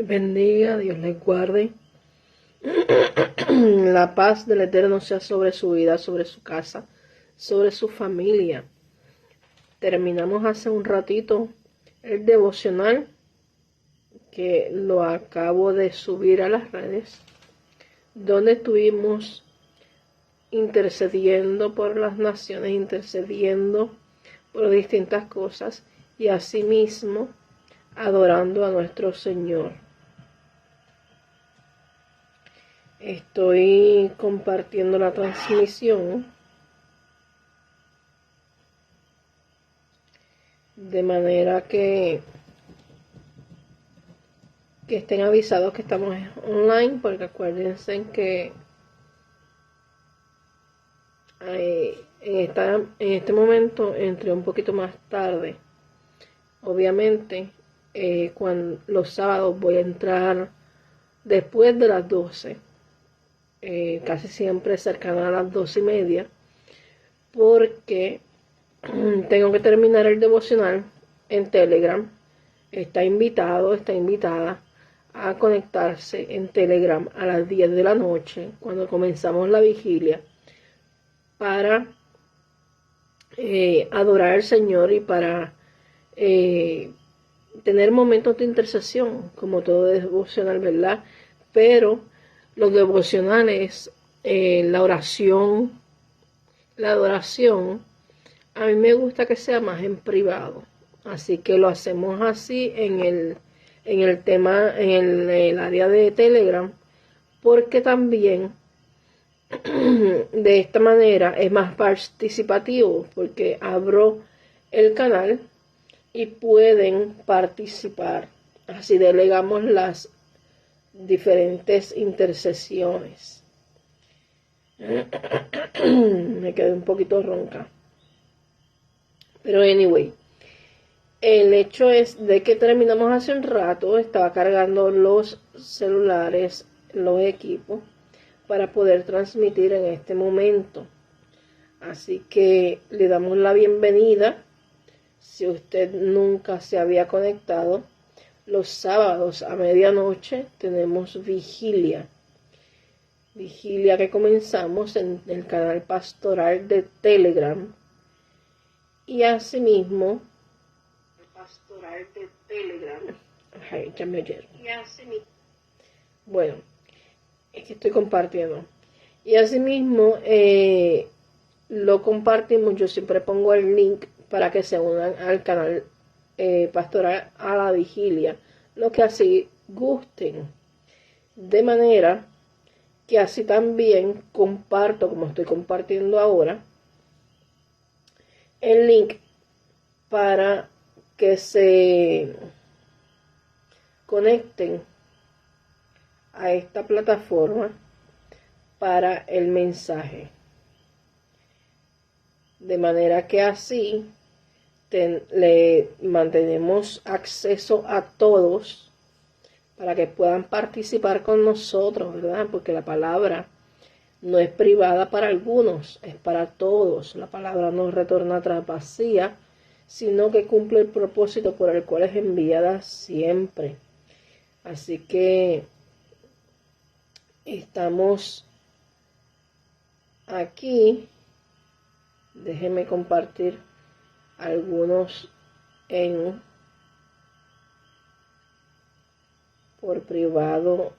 les bendiga, Dios les guarde. La paz del Eterno sea sobre su vida, sobre su casa, sobre su familia. Terminamos hace un ratito el devocional que lo acabo de subir a las redes, donde estuvimos intercediendo por las naciones, intercediendo por distintas cosas y asimismo adorando a nuestro Señor. Estoy compartiendo la transmisión de manera que estén avisados que estamos online, porque acuérdense que en este momento entré un poquito más tarde. Obviamente los sábados voy a entrar después de las 12, casi siempre cercana a las 12:30, porque tengo que terminar el devocional en Telegram. Está invitada a conectarse en Telegram a las 10 de la noche, cuando comenzamos la vigilia, para adorar al Señor y para tener momentos de intercesión, como todo devocional, ¿verdad? Pero los devocionales, la oración, la adoración, a mí me gusta que sea más en privado. Así que lo hacemos así en el tema, en el área de Telegram, porque también de esta manera es más participativo, porque abro el canal y pueden participar. Así delegamos las diferentes intercesiones. Me quedé un poquito ronca. Pero anyway, el hecho es de que terminamos hace un rato, estaba cargando los celulares, los equipos, para poder transmitir en este momento. Así que le damos la bienvenida. Si usted nunca se había conectado, los sábados a medianoche tenemos vigilia. Vigilia que comenzamos en el canal pastoral de Telegram. Y asimismo, pastoral de Telegram. Ay, ya me oyeron. Y asimismo, bueno, es que estoy compartiendo. Y asimismo, lo compartimos. Yo siempre pongo el link para que se unan al canal pastoral a la vigilia, lo que así gusten, de manera que así también comparto, como estoy compartiendo ahora, el link para que se conecten a esta plataforma para el mensaje, de manera que así le mantenemos acceso a todos para que puedan participar con nosotros, ¿verdad? Porque la palabra no es privada para algunos, es para todos. La palabra no retorna atrás vacía, sino que cumple el propósito por el cual es enviada siempre. Así que estamos aquí. Déjenme compartir algunos por privado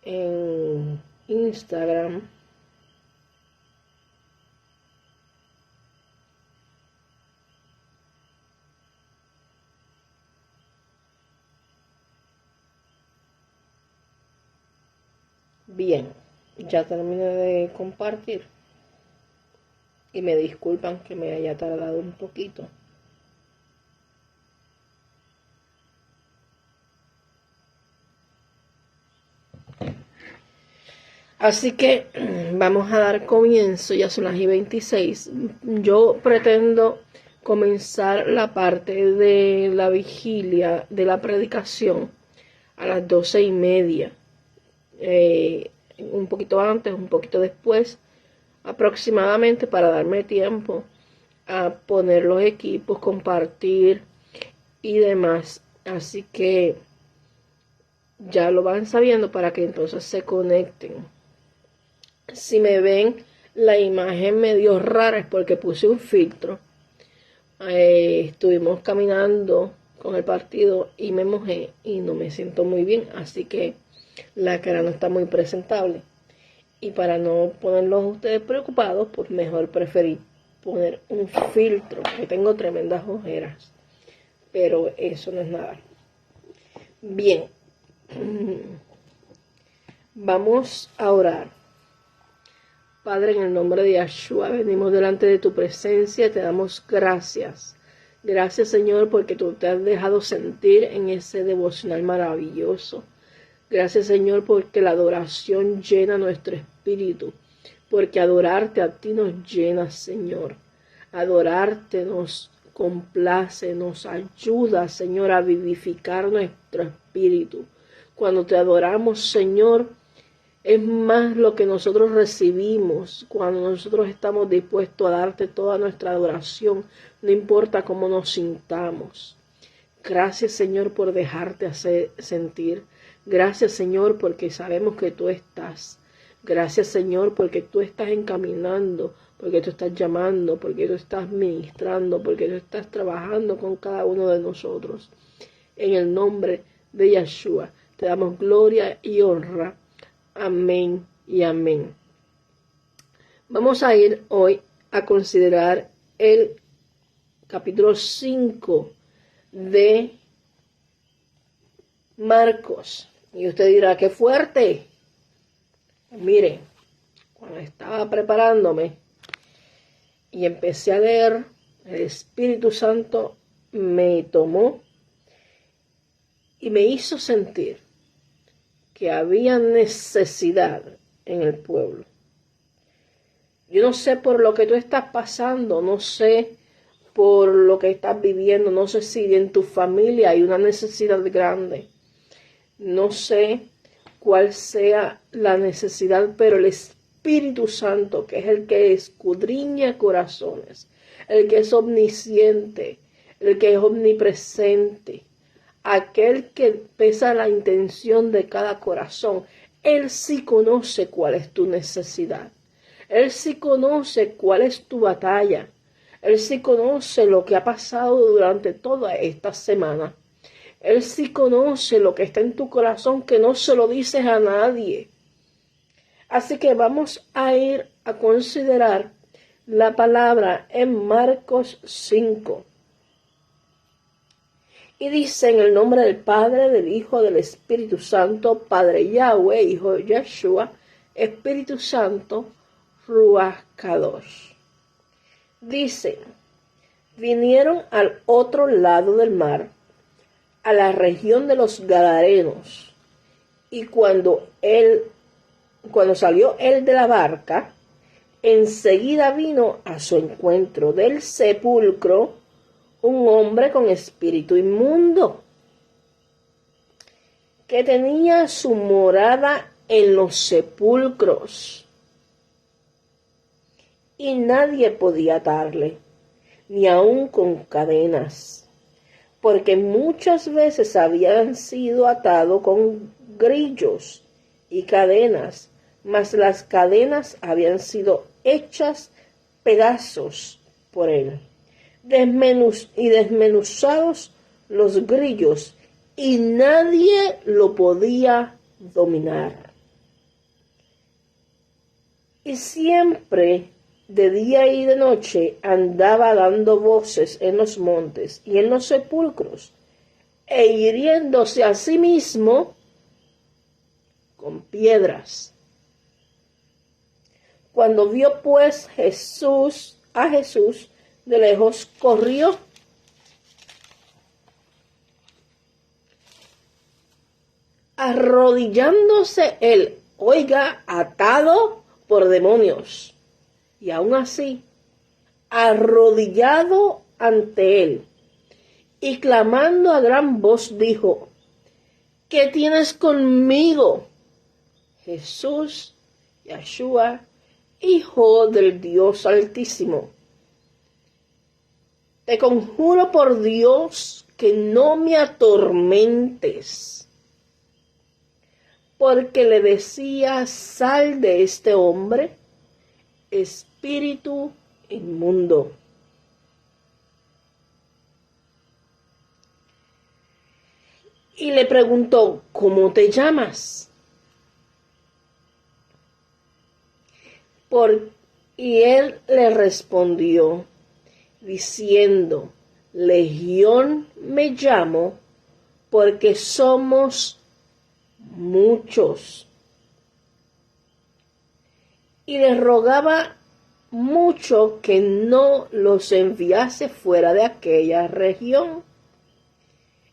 en Instagram. Bien, ya terminé de compartir y me disculpan que me haya tardado un poquito. Así que vamos a dar comienzo, ya son las 26. Yo pretendo comenzar la parte de la vigilia, de la predicación, a las 12:30. Un poquito antes, un poquito después, aproximadamente, para darme tiempo a poner los equipos, compartir y demás. Así que ya lo van sabiendo para que entonces se conecten. Si me ven la imagen medio rara es porque puse un filtro. Estuvimos caminando con el partido y me mojé y no me siento muy bien, así que la cara no está muy presentable. Y para no ponerlos ustedes preocupados, pues mejor preferí poner un filtro, porque tengo tremendas ojeras. Pero eso no es nada. Bien. Vamos a orar. Padre, en el nombre de Yeshua, venimos delante de tu presencia y te damos gracias. Gracias, Señor, porque tú te has dejado sentir en ese devocional maravilloso. Gracias, Señor, porque la adoración llena nuestro espíritu, porque adorarte a ti nos llena, Señor. Adorarte nos complace, nos ayuda, Señor, a vivificar nuestro espíritu. Cuando te adoramos, Señor, es más lo que nosotros recibimos cuando nosotros estamos dispuestos a darte toda nuestra adoración, no importa cómo nos sintamos. Gracias, Señor, por dejarte hacer sentir. Gracias, Señor, porque sabemos que tú estás. Gracias, Señor, porque tú estás encaminando, porque tú estás llamando, porque tú estás ministrando, porque tú estás trabajando con cada uno de nosotros. En el nombre de Yeshua, te damos gloria y honra. Amén y amén. Vamos a ir hoy a considerar el capítulo 5 de Marcos. Y usted dirá, ¡qué fuerte! Mire, cuando estaba preparándome y empecé a leer, el Espíritu Santo me tomó y me hizo sentir que había necesidad en el pueblo. Yo no sé por lo que tú estás pasando, no sé por lo que estás viviendo, no sé si en tu familia hay una necesidad grande, no sé cuál sea la necesidad, pero el Espíritu Santo, que es el que escudriña corazones, el que es omnisciente, el que es omnipresente, aquel que pesa la intención de cada corazón, Él sí conoce cuál es tu necesidad. Él sí conoce cuál es tu batalla. Él sí conoce lo que ha pasado durante toda esta semana. Él sí conoce lo que está en tu corazón que no se lo dices a nadie. Así que vamos a ir a considerar la palabra en Marcos 5. Y dice en el nombre del Padre, del Hijo, del Espíritu Santo, Padre Yahweh, Hijo Yeshua, Espíritu Santo, Ruach Kadosh. Dice, vinieron al otro lado del mar, a la región de los Gadarenos, y cuando salió él de la barca, enseguida vino a su encuentro del sepulcro un hombre con espíritu inmundo, que tenía su morada en los sepulcros, y nadie podía atarle, ni aun con cadenas, porque muchas veces habían sido atados con grillos y cadenas, mas las cadenas habían sido hechas pedazos por él. Desmenuzados los grillos, y nadie lo podía dominar. Y siempre, de día y de noche, andaba dando voces en los montes y en los sepulcros, e hiriéndose a sí mismo con piedras. Cuando vio pues a Jesús, de lejos corrió, arrodillándose él, atado por demonios, y aún así, arrodillado ante él, y clamando a gran voz dijo, ¿qué tienes conmigo, Jesús, Yeshua, Hijo del Dios Altísimo? te conjuro por Dios que no me atormentes. Porque le decía, sal de este hombre, espíritu inmundo. Y le preguntó, ¿cómo te llamas? Y él le respondió, diciendo, Legión me llamo, porque somos muchos. Y les rogaba mucho que no los enviase fuera de aquella región.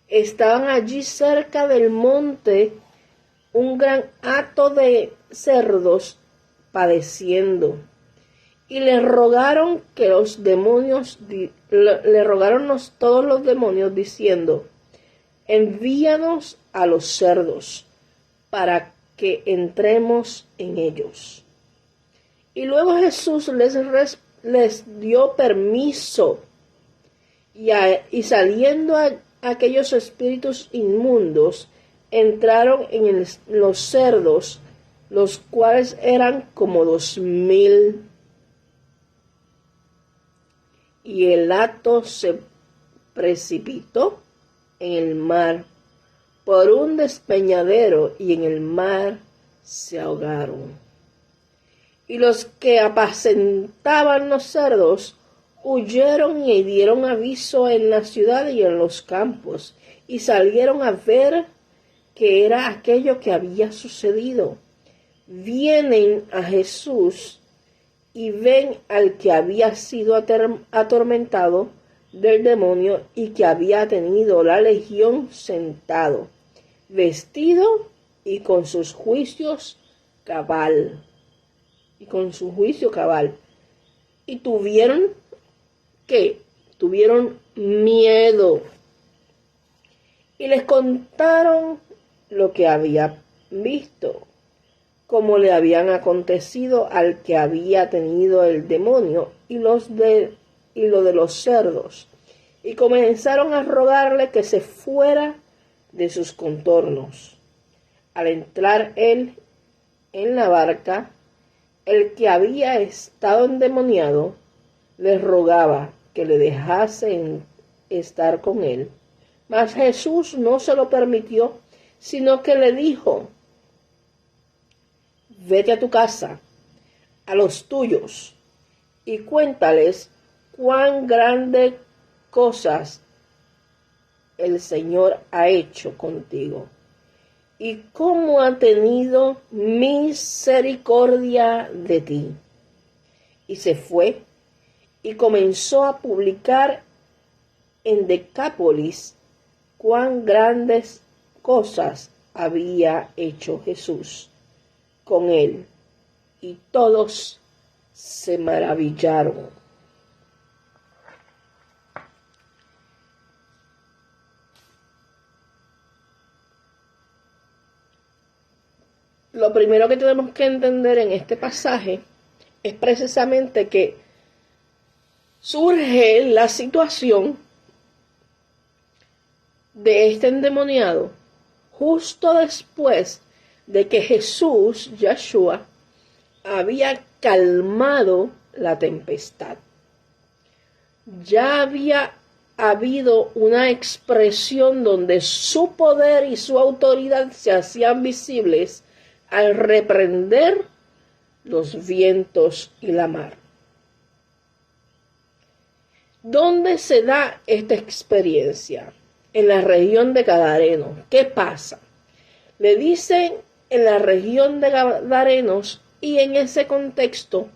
Estaban allí cerca del monte un gran hato de cerdos padeciendo. Y le rogaron que los demonios, le rogaron todos los demonios diciendo, envíanos a los cerdos para que entremos en ellos. Y luego Jesús les dio permiso y saliendo aquellos espíritus inmundos, entraron en los cerdos, los cuales eran como 2,000. Y el hato se precipitó en el mar por un despeñadero y en el mar se ahogaron. Y los que apacentaban los cerdos huyeron y dieron aviso en la ciudad y en los campos, y salieron a ver qué era aquello que había sucedido. Vienen a Jesús y ven al que había sido atormentado del demonio y que había tenido la legión sentado, vestido y con sus juicios cabal. Y tuvieron miedo. Y les contaron lo que había visto, como le habían acontecido al que había tenido el demonio y lo de los cerdos. Y comenzaron a rogarle que se fuera de sus contornos. Al entrar él en la barca, el que había estado endemoniado les rogaba que le dejasen estar con él. Mas Jesús no se lo permitió, sino que le dijo, vete a tu casa, a los tuyos, y cuéntales cuán grandes cosas el Señor ha hecho contigo, y cómo ha tenido misericordia de ti. Y se fue y comenzó a publicar en Decápolis cuán grandes cosas había hecho Jesús con él, y todos se maravillaron. Lo primero que tenemos que entender en este pasaje es precisamente que surge la situación de este endemoniado justo después de que Jesús, Yeshua, había calmado la tempestad. Ya había habido una expresión donde su poder y su autoridad se hacían visibles al reprender los vientos y la mar. ¿Dónde se da esta experiencia? En la región de Gadareno. ¿Qué pasa? Le dicen en la región de Gadarenos, y en ese contexto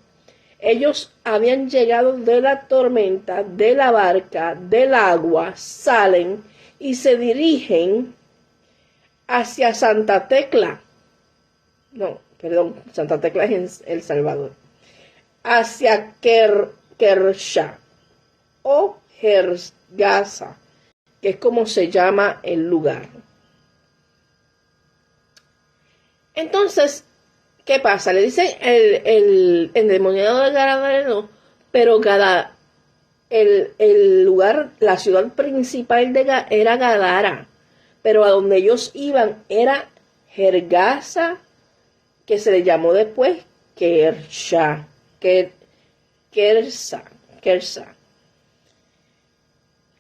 ellos habían llegado de la tormenta, de la barca, del agua, salen y se dirigen hacia Santa Tecla. Santa Tecla es en El Salvador. Hacia Kersha o Gergasa, que es como se llama el lugar. Entonces, ¿qué pasa? Le dice el endemoniado de Gadareno, pero el lugar, la ciudad principal era Gadara, pero a donde ellos iban era Gergasa, que se le llamó después Kersa.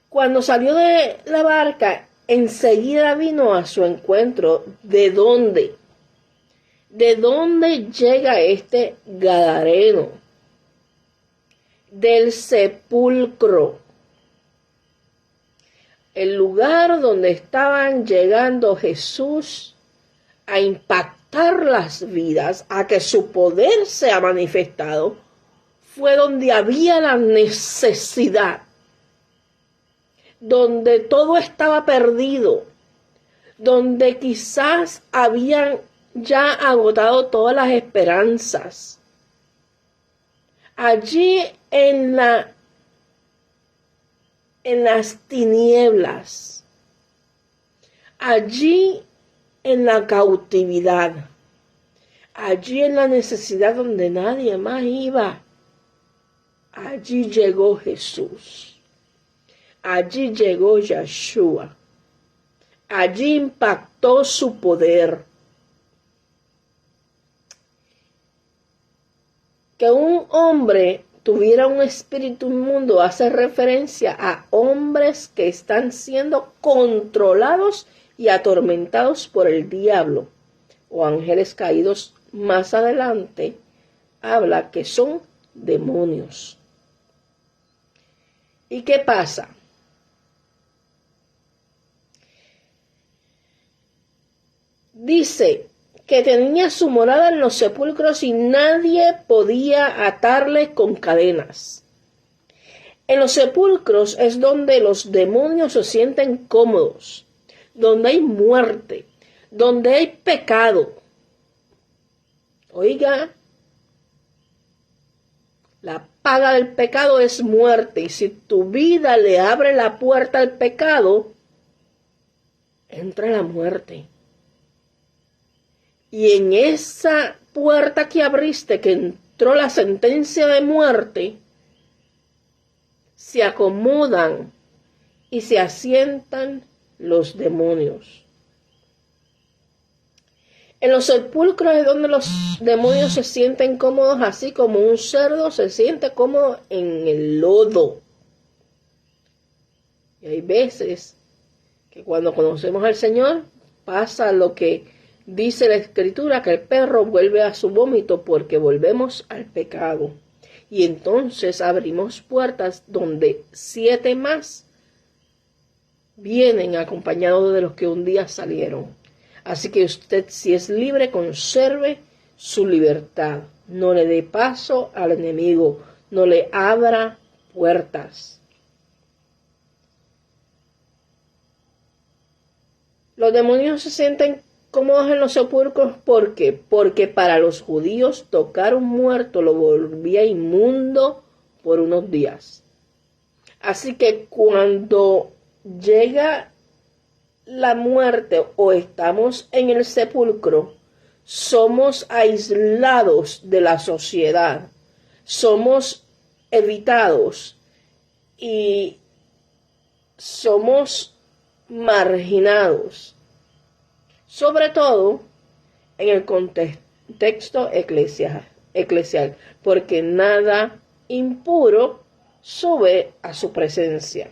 Cuando salió de la barca, enseguida vino a su encuentro. ¿De dónde? ¿De dónde llega este gadareno? Del sepulcro. El lugar donde estaban llegando Jesús a impactar las vidas, a que su poder sea manifestado, fue donde había la necesidad, donde todo estaba perdido, donde quizás habían ya agotado todas las esperanzas. Allí en las tinieblas, allí en la cautividad, allí en la necesidad donde nadie más iba, allí llegó Jesús, allí llegó Yeshua, allí impactó su poder. Que un hombre tuviera un espíritu inmundo hace referencia a hombres que están siendo controlados y atormentados por el diablo o ángeles caídos. Más adelante habla que son demonios. ¿Y qué pasa? Dice que tenía su morada en los sepulcros y nadie podía atarle con cadenas. En los sepulcros es donde los demonios se sienten cómodos, donde hay muerte, donde hay pecado. Oiga, la paga del pecado es muerte, y si tu vida le abre la puerta al pecado, entra la muerte. Y en esa puerta que abriste, que entró la sentencia de muerte, se acomodan y se asientan los demonios. En los sepulcros es donde los demonios se sienten cómodos, así como un cerdo se siente cómodo en el lodo. Y hay veces que cuando conocemos al Señor pasa lo que dice la Escritura, que el perro vuelve a su vómito porque volvemos al pecado. Y entonces abrimos puertas donde 7 más vienen acompañados de los que un día salieron. Así que usted, si es libre, conserve su libertad. No le dé paso al enemigo. No le abra puertas. Los demonios se sienten cómodos en los sepulcros. ¿Por qué? Porque para los judíos tocar un muerto lo volvía inmundo por unos días. Así que cuando llega la muerte o estamos en el sepulcro, somos aislados de la sociedad, somos evitados y somos marginados, sobre todo en el contexto eclesial, porque nada impuro sube a su presencia.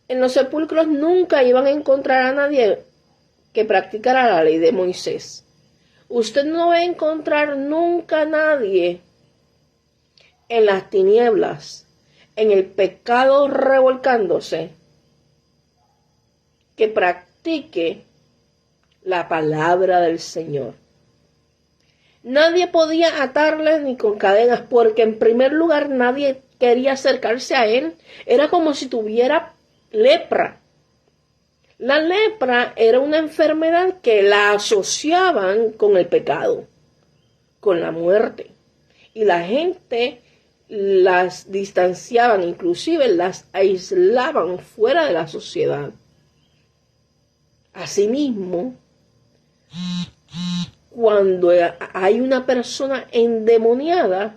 En los sepulcros nunca iban a encontrar a nadie que practicara la ley de Moisés. Usted no va a encontrar nunca a nadie en las tinieblas, en el pecado revolcándose, que practique la palabra del Señor. Nadie podía atarle ni con cadenas, porque en primer lugar nadie quería acercarse a él. Era como si tuviera lepra. La lepra era una enfermedad que la asociaban con el pecado, con la muerte. Y la gente las distanciaban, inclusive las aislaban fuera de la sociedad. Asimismo, cuando hay una persona endemoniada,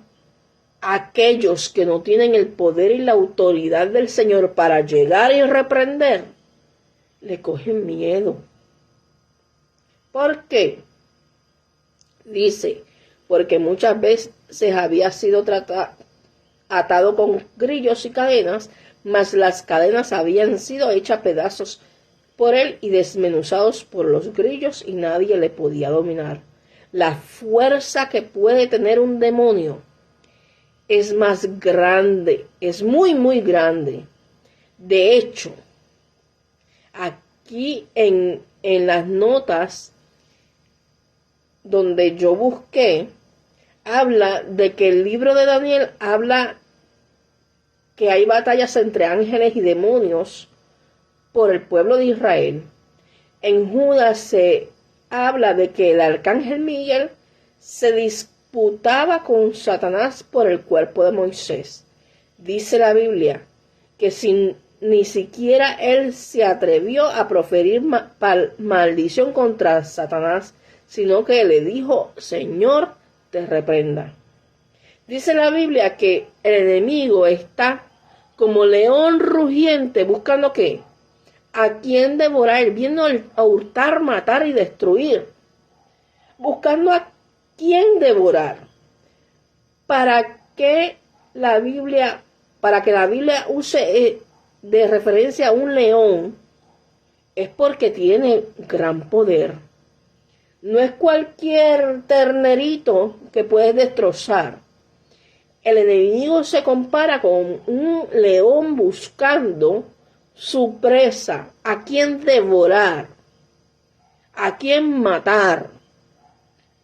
aquellos que no tienen el poder y la autoridad del Señor para llegar y reprender, le cogen miedo. ¿Por qué? Dice, porque muchas veces había sido atado con grillos y cadenas, mas las cadenas habían sido hechas pedazos por él y desmenuzados por los grillos y nadie le podía dominar. La fuerza que puede tener un demonio es más grande, es muy, muy grande. De hecho, aquí en las notas donde yo busqué, habla de que el libro de Daniel habla que hay batallas entre ángeles y demonios por el pueblo de Israel. En Judas se habla de que el arcángel Miguel se disputaba con Satanás por el cuerpo de Moisés. Dice la Biblia que ni siquiera él se atrevió a proferir maldición contra Satanás, sino que le dijo, Señor, te reprenda. Dice la Biblia que el enemigo está como león rugiente buscando ¿qué? A quién devorar, viendo a hurtar, matar y destruir. Buscando a quién devorar. Para que la Biblia use de referencia a un león, es porque tiene gran poder. No es cualquier ternerito que puedes destrozar. El enemigo se compara con un león buscando su presa, a quien devorar, a quien matar.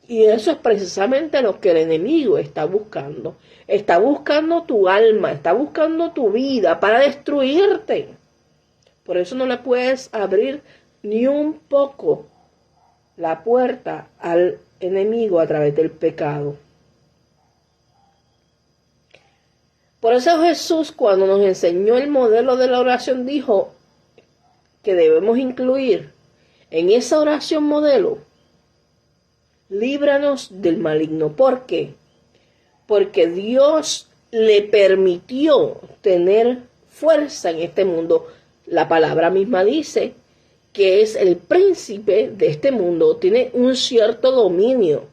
Y eso es precisamente lo que el enemigo está buscando. Está buscando tu alma, está buscando tu vida para destruirte. Por eso no le puedes abrir ni un poco la puerta al enemigo a través del pecado. Por eso Jesús, cuando nos enseñó el modelo de la oración, dijo que debemos incluir en esa oración modelo, líbranos del maligno. ¿Por qué? Porque Dios le permitió tener fuerza en este mundo. La palabra misma dice que es el príncipe de este mundo, tiene un cierto dominio,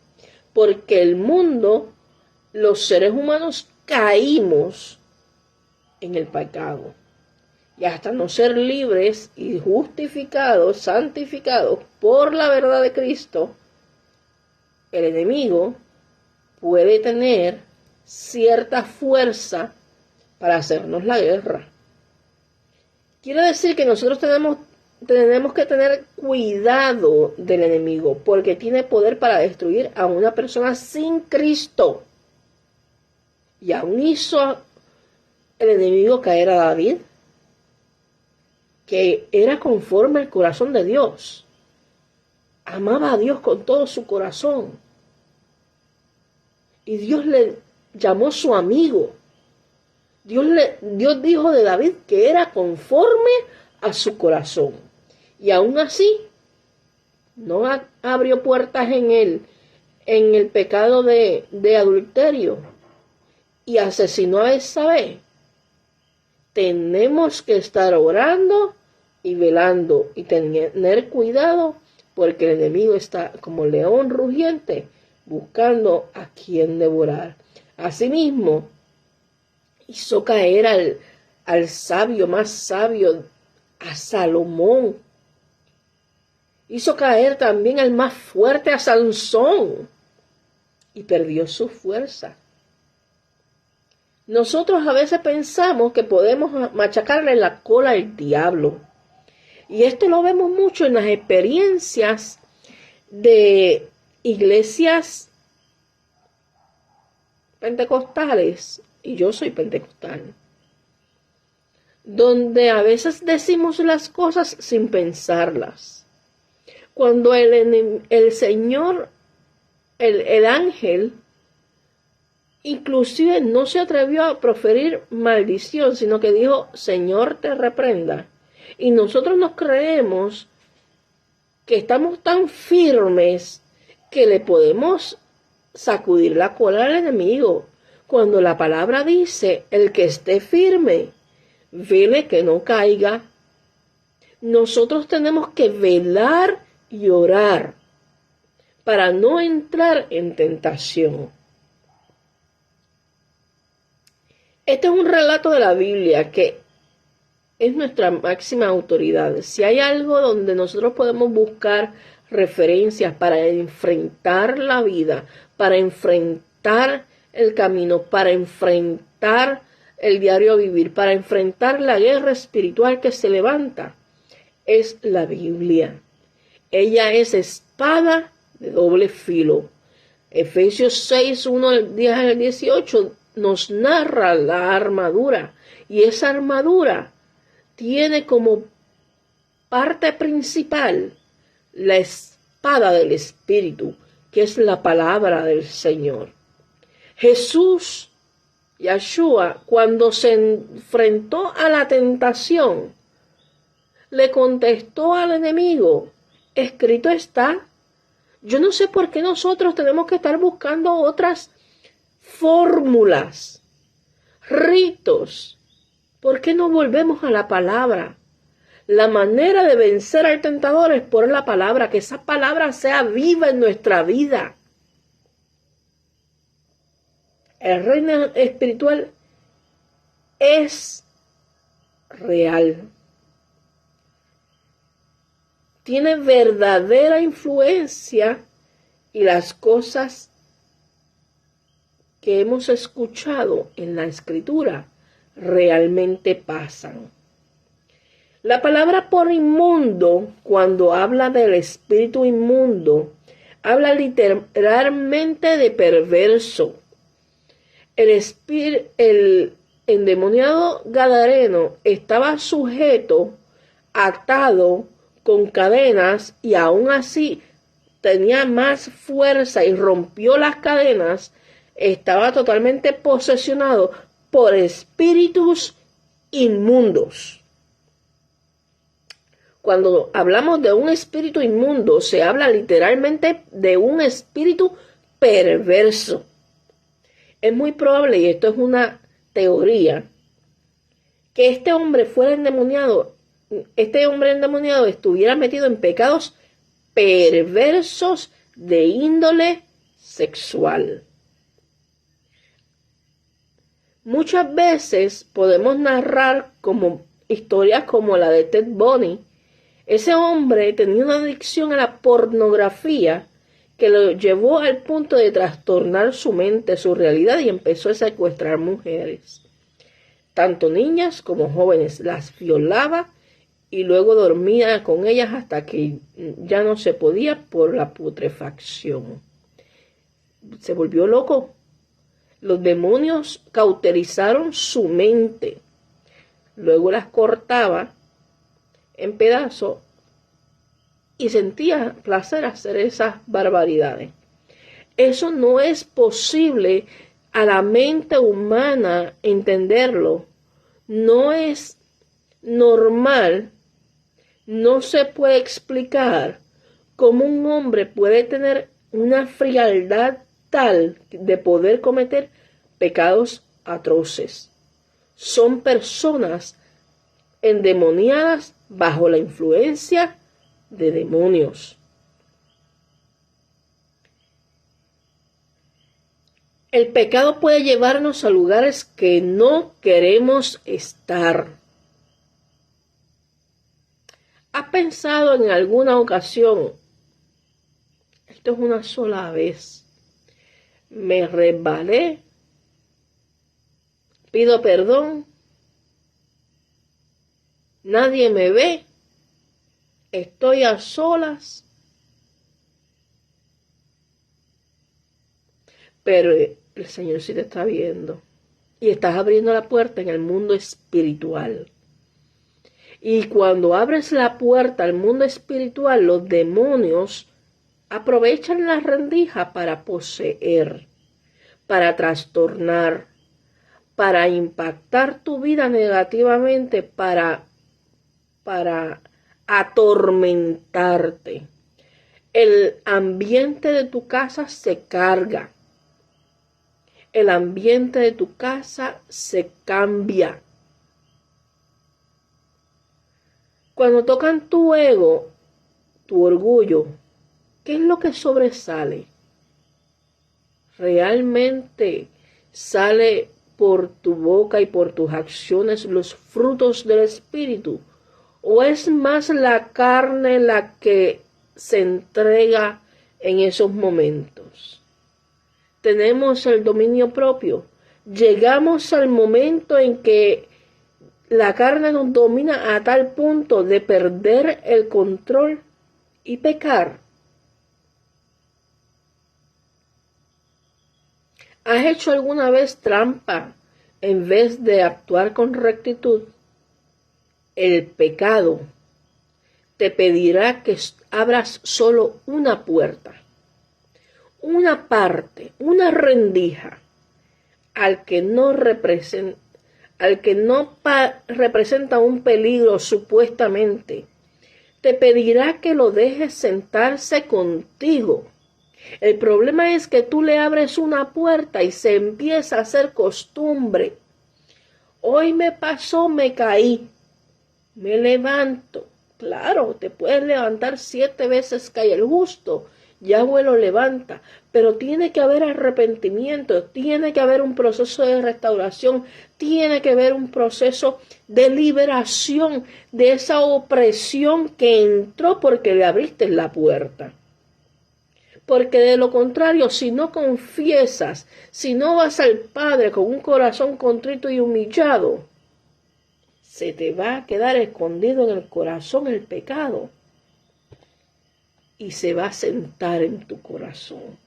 porque el mundo, los seres humanos caímos en el pecado. Y hasta no ser libres y justificados, santificados por la verdad de Cristo, el enemigo puede tener cierta fuerza para hacernos la guerra. Quiere decir que nosotros tenemos que tener cuidado del enemigo, porque tiene poder para destruir a una persona sin Cristo. Y aún hizo el enemigo caer a David, que era conforme al corazón de Dios. Amaba a Dios con todo su corazón. Y Dios le llamó su amigo. Dios dijo de David que era conforme a su corazón. Y aún así, no abrió puertas en el pecado de adulterio. Y asesinó a Betsabé. Tenemos que estar orando y velando y tener cuidado, porque el enemigo está como león rugiente buscando a quien devorar. Asimismo, hizo caer al sabio más sabio, a Salomón. Hizo caer también al más fuerte, a Sansón, y perdió su fuerza. Nosotros a veces pensamos que podemos machacarle la cola al diablo. Y esto lo vemos mucho en las experiencias de iglesias pentecostales, y yo soy pentecostal, donde a veces decimos las cosas sin pensarlas. Cuando el Señor, el ángel, inclusive no se atrevió a proferir maldición, sino que dijo, Señor, te reprenda. Y nosotros nos creemos que estamos tan firmes que le podemos sacudir la cola al enemigo. Cuando la palabra dice, el que esté firme, vele que no caiga. Nosotros tenemos que velar y orar para no entrar en tentación. Este es un relato de la Biblia que es nuestra máxima autoridad. Si hay algo donde nosotros podemos buscar referencias para enfrentar la vida, para enfrentar el camino, para enfrentar el diario vivir, para enfrentar la guerra espiritual que se levanta, es la Biblia. Ella es espada de doble filo. Efesios 6, 1 al 10 al 18 nos narra la armadura, y esa armadura tiene como parte principal la espada del Espíritu, que es la palabra del Señor. Jesús, Yahshua, cuando se enfrentó a la tentación, le contestó al enemigo, escrito está. Yo no sé por qué nosotros tenemos que estar buscando otras fórmulas, ritos. ¿Por qué no volvemos a la palabra? La manera de vencer al tentador es por la palabra, que esa palabra sea viva en nuestra vida. El reino espiritual es real. Tiene verdadera influencia y las cosas que hemos escuchado en la Escritura realmente pasan. La palabra por inmundo, cuando habla del espíritu inmundo, habla literalmente de perverso. El endemoniado gadareno estaba sujeto, atado con cadenas, y aún así tenía más fuerza y rompió las cadenas. Estaba totalmente posesionado por espíritus inmundos. Cuando hablamos de un espíritu inmundo, se habla literalmente de un espíritu perverso. Es muy probable, y esto es una teoría, que este hombre endemoniado estuviera metido en pecados perversos de índole sexual. Muchas veces podemos narrar como historias como la de Ted Bundy. Ese hombre tenía una adicción a la pornografía que lo llevó al punto de trastornar su mente, su realidad, y empezó a secuestrar mujeres, tanto niñas como jóvenes. Las violaba y luego dormía con ellas hasta que ya no se podía por la putrefacción. Se volvió loco. Los demonios cauterizaron su mente. Luego las cortaba en pedazos y sentía placer hacer esas barbaridades. Eso no es posible a la mente humana entenderlo. No es normal, no se puede explicar cómo un hombre puede tener una frialdad tal de poder cometer pecados atroces. Son personas endemoniadas bajo la influencia de demonios. El pecado puede llevarnos a lugares que no queremos estar. ¿Has pensado en alguna ocasión? Esto es una sola vez. Me resbalé, pido perdón, nadie me ve, estoy a solas, pero el Señor sí te está viendo y estás abriendo la puerta en el mundo espiritual. Y cuando abres la puerta al mundo espiritual, los demonios aprovechan la rendija para poseer, para trastornar, para impactar tu vida negativamente, para atormentarte. El ambiente de tu casa se carga. el ambiente de tu casa se cambia. Cuando tocan tu ego, tu orgullo, ¿qué es lo que sobresale? ¿Realmente sale por tu boca y por tus acciones los frutos del Espíritu? ¿O es más la carne la que se entrega en esos momentos? Tenemos el dominio propio. Llegamos al momento en que la carne nos domina a tal punto de perder el control y pecar. ¿Has hecho alguna vez trampa en vez de actuar con rectitud? El pecado te pedirá que abras solo una puerta, una parte, una rendija al que no representa un peligro supuestamente. Te pedirá que lo dejes sentarse contigo. El problema es que tú le abres una puerta y se empieza a hacer costumbre. Hoy me pasó, me caí, me levanto. Claro, te puedes levantar 7 veces cae el justo, Yahweh lo levanta, pero tiene que haber arrepentimiento, tiene que haber un proceso de restauración, tiene que haber un proceso de liberación de esa opresión que entró porque le abriste la puerta. Porque de lo contrario, si no confiesas, si no vas al Padre con un corazón contrito y humillado, se te va a quedar escondido en el corazón el pecado y se va a sentar en tu corazón.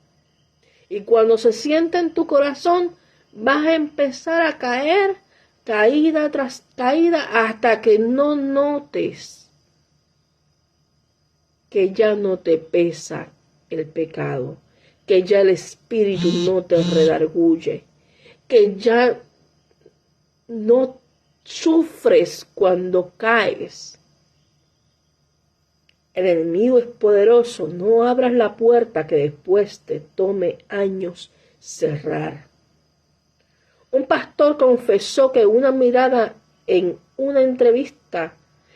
Y cuando se sienta en tu corazón, vas a empezar a caer, caída tras caída, hasta que no notes que ya no te pesa el pecado, que ya el espíritu no te redarguye, que ya no sufres cuando caes. El enemigo es poderoso, no abras la puerta que después te tome años cerrar. Un pastor confesó que una mirada en una entrevista,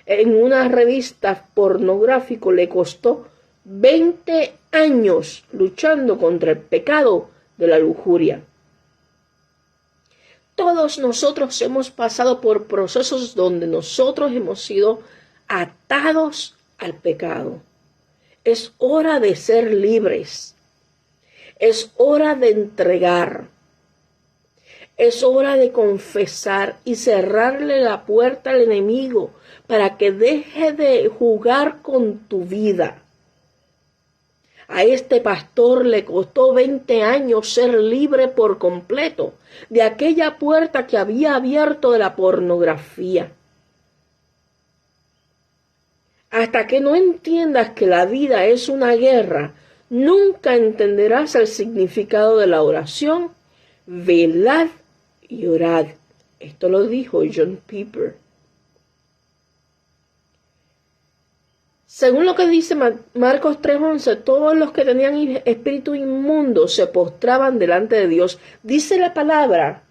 en una revista pornográfica, le costó 20 años luchando contra el pecado de la lujuria. Todos nosotros hemos pasado por procesos donde nosotros hemos sido atados al pecado. Es hora de ser libres. Es hora de entregar. Es hora de confesar y cerrarle la puerta al enemigo para que deje de jugar con tu vida. A este pastor le costó 20 años ser libre por completo de aquella puerta que había abierto de la pornografía. Hasta que no entiendas que la vida es una guerra, nunca entenderás el significado de la oración. Velad y orad. Esto lo dijo John Piper. Según lo que dice Marcos 3:11, todos los que tenían espíritu inmundo se postraban delante de Dios. Dice la palabra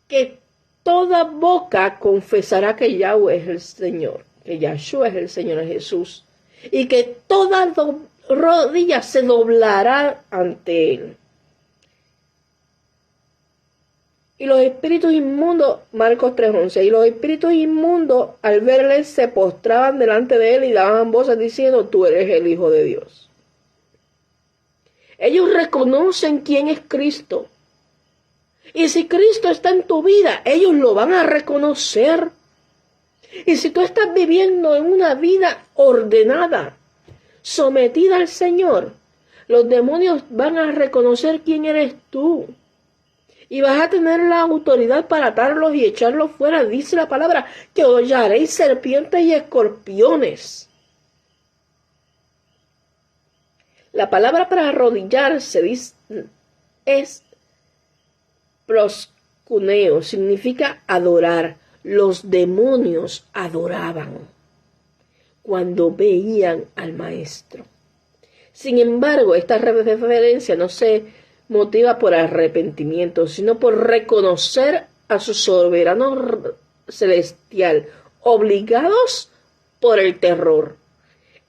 que toda boca confesará que Yahweh es el Señor, que Yahshua es el Señor Jesús, y que toda rodilla se doblará ante Él. Y los espíritus inmundos, Marcos 3:11, y los espíritus inmundos al verle se postraban delante de Él y daban voces diciendo, tú eres el Hijo de Dios. Ellos reconocen quién es Cristo. Y si Cristo está en tu vida, ellos lo van a reconocer. Y si tú estás viviendo en una vida ordenada, sometida al Señor, los demonios van a reconocer quién eres tú. Y vas a tener la autoridad para atarlos y echarlos fuera. Dice la palabra que hollaréis serpientes y escorpiones. La palabra para arrodillarse es proscuneo, significa adorar. Los demonios adoraban cuando veían al maestro. Sin embargo, esta referencia no se motiva por arrepentimiento, sino por reconocer a su soberano celestial, obligados por el terror.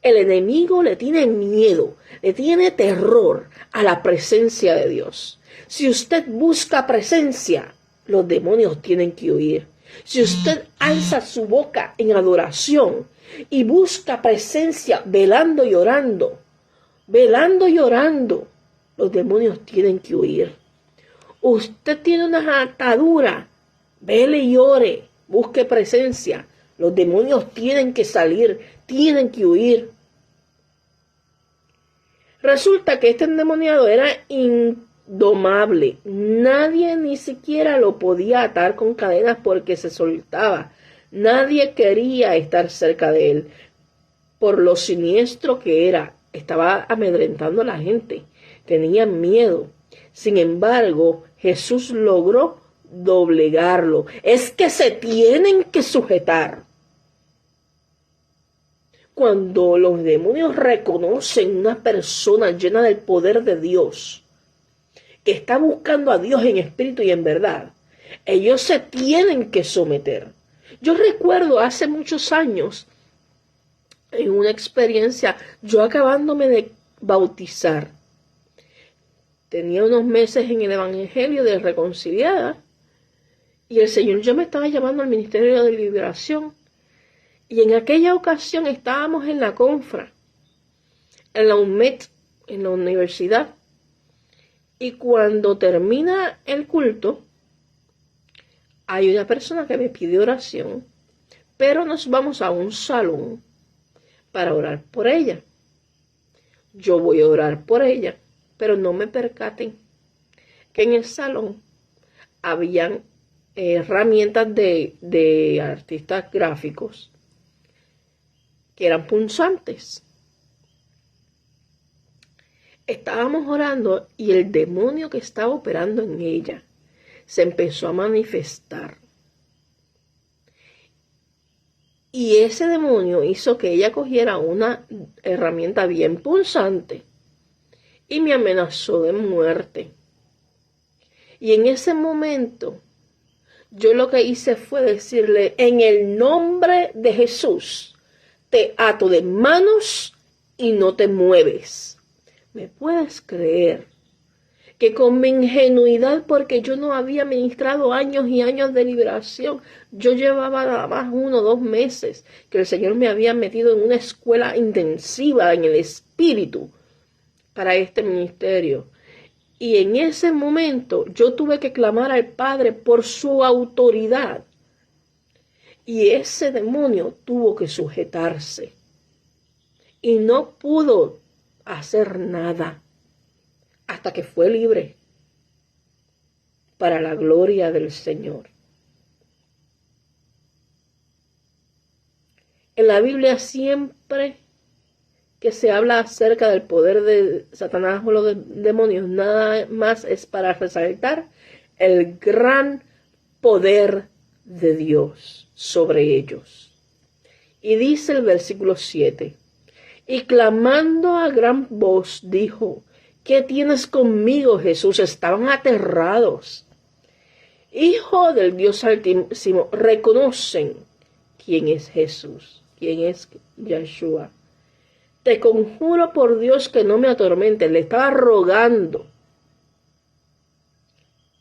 El enemigo le tiene miedo, le tiene terror a la presencia de Dios. Si usted busca presencia, los demonios tienen que huir. Si usted alza su boca en adoración y busca presencia velando y orando, los demonios tienen que huir. Usted tiene una atadura, vele y ore, busque presencia. Los demonios tienen que salir, tienen que huir. Resulta que este endemoniado era indomable. Nadie ni siquiera lo podía atar con cadenas porque se soltaba. Nadie quería estar cerca de él por lo siniestro que era. Estaba amedrentando a la gente. Tenían miedo. Sin embargo, Jesús logró doblegarlo. Es que se tienen que sujetar. Cuando los demonios reconocen una persona llena del poder de Dios, que está buscando a Dios en espíritu y en verdad, ellos se tienen que someter. Yo recuerdo hace muchos años, en una experiencia, yo acabándome de bautizar, tenía unos meses en el Evangelio de Reconciliada, y el Señor ya me estaba llamando al Ministerio de Liberación. Y en aquella ocasión estábamos en la confra, en la UMED, en la universidad. Y cuando termina el culto, hay una persona que me pide oración, pero nos vamos a un salón para orar por ella. Yo voy a orar por ella, pero no me percaten que en el salón habían herramientas de artistas gráficos que eran punzantes. Estábamos orando y el demonio que estaba operando en ella se empezó a manifestar. Y ese demonio hizo que ella cogiera una herramienta bien punzante y me amenazó de muerte. Y en ese momento, yo lo que hice fue decirle, en el nombre de Jesús, te ato de manos y no te mueves. ¿Me puedes creer que con mi ingenuidad, porque yo no había ministrado años y años de liberación, yo llevaba nada más 1 o 2 meses que el Señor me había metido en una escuela intensiva en el espíritu para este ministerio? Y en ese momento yo tuve que clamar al Padre por su autoridad. Y ese demonio tuvo que sujetarse. Y no pudo hacer nada hasta que fue libre para la gloria del Señor. En la Biblia siempre que se habla acerca del poder de Satanás o los demonios, nada más es para resaltar el gran poder de Dios sobre ellos. Y dice el versículo 7, y clamando a gran voz dijo, ¿qué tienes conmigo, Jesús? Estaban aterrados. Hijo del Dios Altísimo, reconocen quién es Jesús, quién es Yeshua. Te conjuro por Dios que no me atormentes. Le estaba rogando,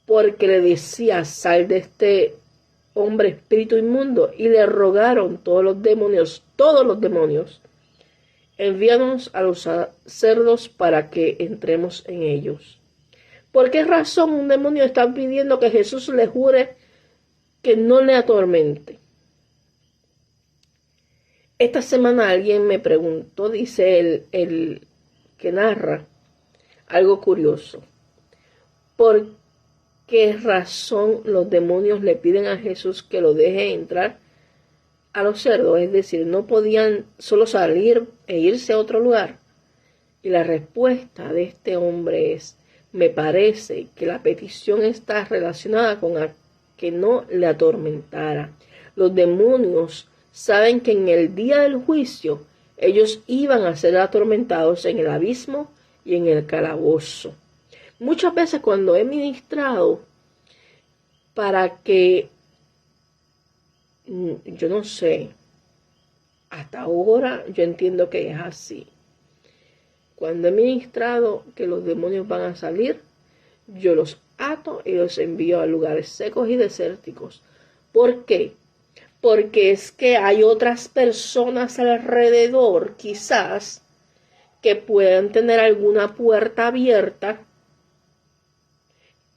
porque le decía, sal de este hombre espíritu inmundo, y le rogaron todos los demonios, envíanos a los cerdos para que entremos en ellos. ¿Por qué razón un demonio está pidiendo que Jesús le jure que no le atormente? Esta semana alguien me preguntó, dice el que narra, algo curioso. ¿Por qué razón los demonios le piden a Jesús que lo deje entrar a los cerdos? Es decir, no podían solo salir e irse a otro lugar. Y la respuesta de este hombre es, me parece que la petición está relacionada con que no le atormentara. Los demonios saben que en el día del juicio ellos iban a ser atormentados en el abismo y en el calabozo. Muchas veces cuando he ministrado para que, yo no sé, hasta ahora yo entiendo que es así. Cuando he ministrado que los demonios van a salir, yo los ato y los envío a lugares secos y desérticos. ¿Por qué? Porque es que hay otras personas alrededor, quizás, que puedan tener alguna puerta abierta.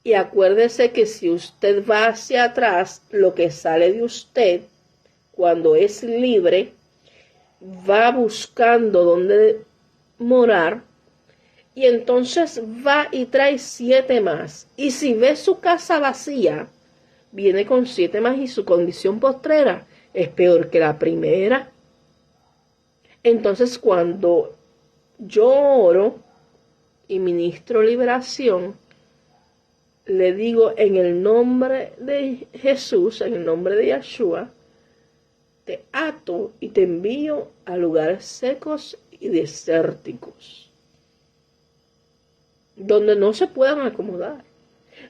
Y acuérdese que si usted va hacia atrás, lo que sale de usted, cuando es libre, va buscando dónde morar, y entonces va y trae 7 más. Y si ve su casa vacía, viene con 7 más y su condición postrera es peor que la primera. Entonces, cuando yo oro y ministro liberación, le digo en el nombre de Jesús, en el nombre de Yeshua, te ato y te envío a lugares secos y desérticos, donde no se puedan acomodar,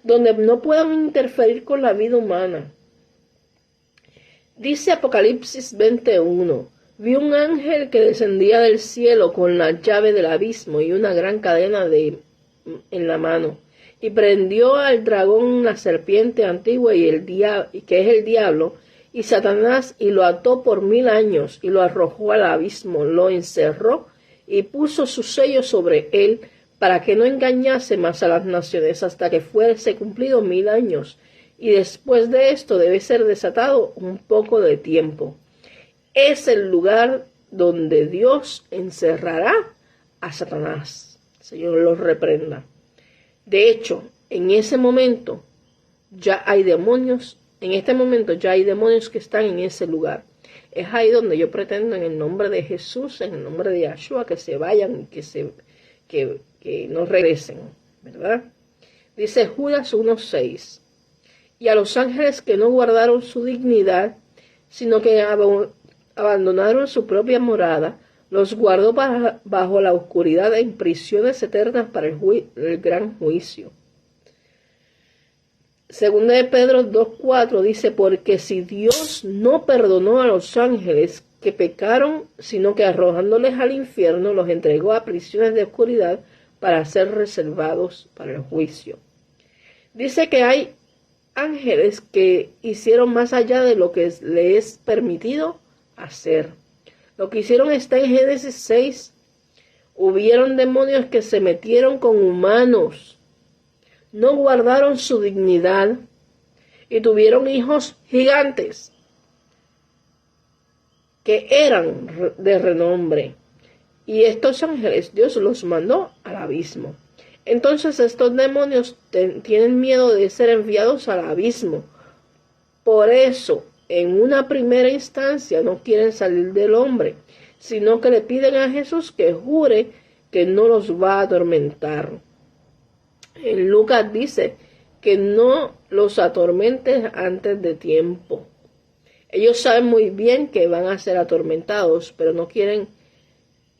donde no puedan interferir con la vida humana. Dice Apocalipsis 21, vi un ángel que descendía del cielo con la llave del abismo y una gran cadena en la mano, y prendió al dragón, la serpiente antigua que es el diablo, y Satanás, y lo ató por 1000 años, y lo arrojó al abismo, lo encerró, y puso su sello sobre él, para que no engañase más a las naciones, hasta que fuese cumplido 1000 años. Y después de esto debe ser desatado un poco de tiempo. Es el lugar donde Dios encerrará a Satanás. El Señor los reprenda. De hecho, en ese momento ya hay demonios. En este momento ya hay demonios que están en ese lugar. Es ahí donde yo pretendo, en el nombre de Jesús, en el nombre de Yeshua, que se vayan, que no regresen, ¿verdad? Dice Judas 1:6. Y a los ángeles que no guardaron su dignidad, sino que abandonaron su propia morada, los guardó bajo la oscuridad en prisiones eternas para el gran juicio. Segunda de Pedro 2:4 dice, porque si Dios no perdonó a los ángeles que pecaron, sino que arrojándoles al infierno, los entregó a prisiones de oscuridad para ser reservados para el juicio. Dice que hay ángeles que hicieron más allá de lo que les es permitido hacer. Lo que hicieron está en Génesis 6. Hubieron demonios que se metieron con humanos, no guardaron su dignidad y tuvieron hijos gigantes que eran de renombre. Y estos ángeles Dios los mandó al abismo. Entonces estos demonios tienen miedo de ser enviados al abismo. Por eso, en una primera instancia, no quieren salir del hombre, sino que le piden a Jesús que jure que no los va a atormentar. En Lucas dice que no los atormentes antes de tiempo. Ellos saben muy bien que van a ser atormentados, pero no quieren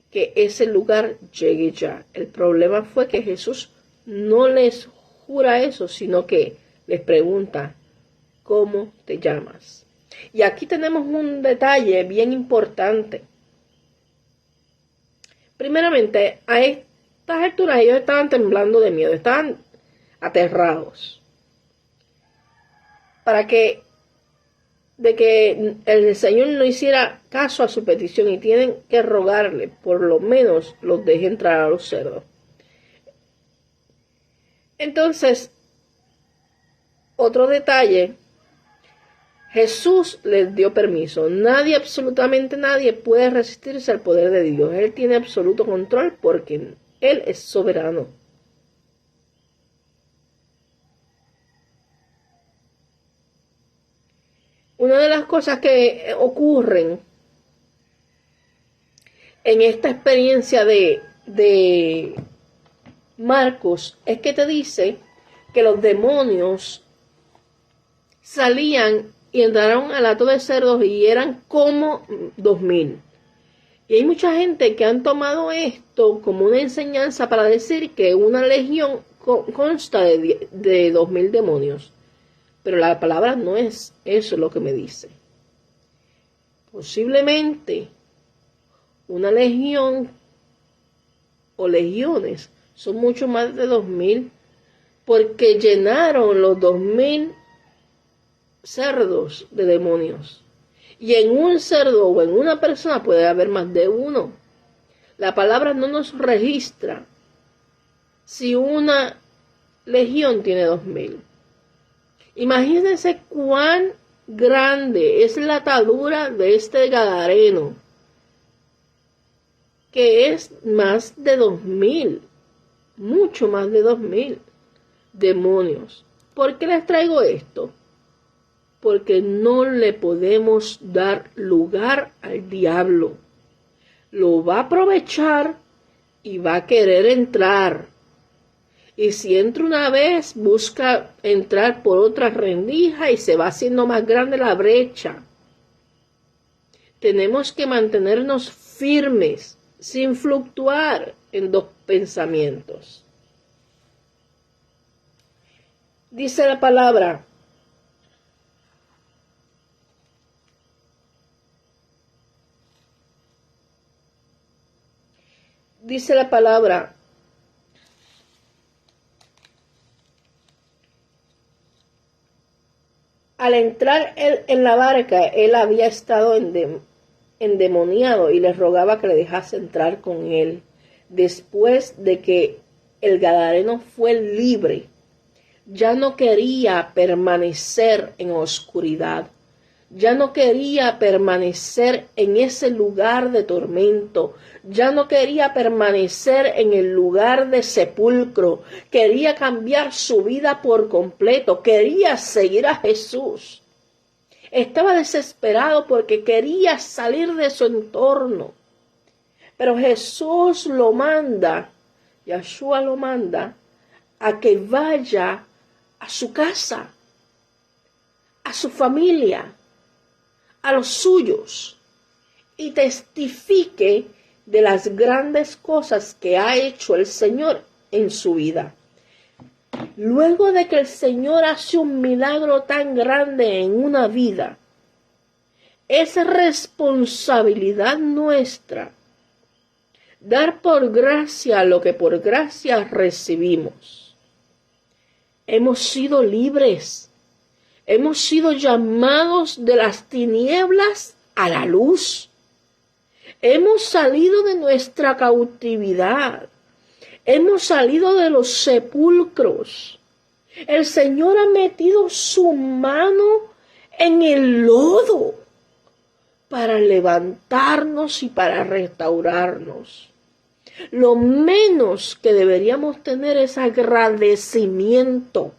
que ese lugar llegue ya. El problema fue que Jesús no les jura eso, sino que les pregunta, ¿cómo te llamas? Y aquí tenemos un detalle bien importante. Primeramente, a estas alturas ellos estaban temblando de miedo, estaban aterrados. De que el Señor no hiciera caso a su petición, y tienen que rogarle, por lo menos los deje entrar a los cerdos. Entonces, otro detalle, Jesús les dio permiso. Nadie, absolutamente nadie, puede resistirse al poder de Dios. Él tiene absoluto control porque Él es soberano. Una de las cosas que ocurren en esta experiencia de Marcos es que te dice que los demonios salían y entraron al hato de cerdos y eran como 2000. Y hay mucha gente que han tomado esto como una enseñanza para decir que una legión consta de 2000 demonios. Pero la palabra no es eso lo que me dice. Posiblemente una legión o legiones son mucho más de 2000, porque llenaron los 2000 cerdos de demonios. Y en un cerdo o en una persona puede haber más de uno. La palabra no nos registra si una legión tiene 2000. Imagínense cuán grande es la atadura de este gadareno, que es más de 2000, mucho más de 2000 demonios. ¿Por qué les traigo esto? Porque no le podemos dar lugar al diablo. Lo va a aprovechar y va a querer entrar. Y si entra una vez, busca entrar por otra rendija y se va haciendo más grande la brecha. Tenemos que mantenernos firmes, sin fluctuar en dos pensamientos. Dice la palabra: al entrar él en la barca, él había estado endemoniado y le rogaba que le dejase entrar con él. Después de que el gadareno fue libre, ya no quería permanecer en oscuridad. Ya no quería permanecer en ese lugar de tormento. Ya no quería permanecer en el lugar de sepulcro. Quería cambiar su vida por completo. Quería seguir a Jesús. Estaba desesperado porque quería salir de su entorno. Pero Jesús lo manda, Yahshua lo manda, a que vaya a su casa, a su familia, a los suyos, y testifique de las grandes cosas que ha hecho el Señor en su vida. Luego de que el Señor hace un milagro tan grande en una vida, es responsabilidad nuestra dar por gracia lo que por gracia recibimos. Hemos sido libres. Hemos sido llamados de las tinieblas a la luz. Hemos salido de nuestra cautividad. Hemos salido de los sepulcros. El Señor ha metido su mano en el lodo para levantarnos y para restaurarnos. Lo menos que deberíamos tener es agradecimiento.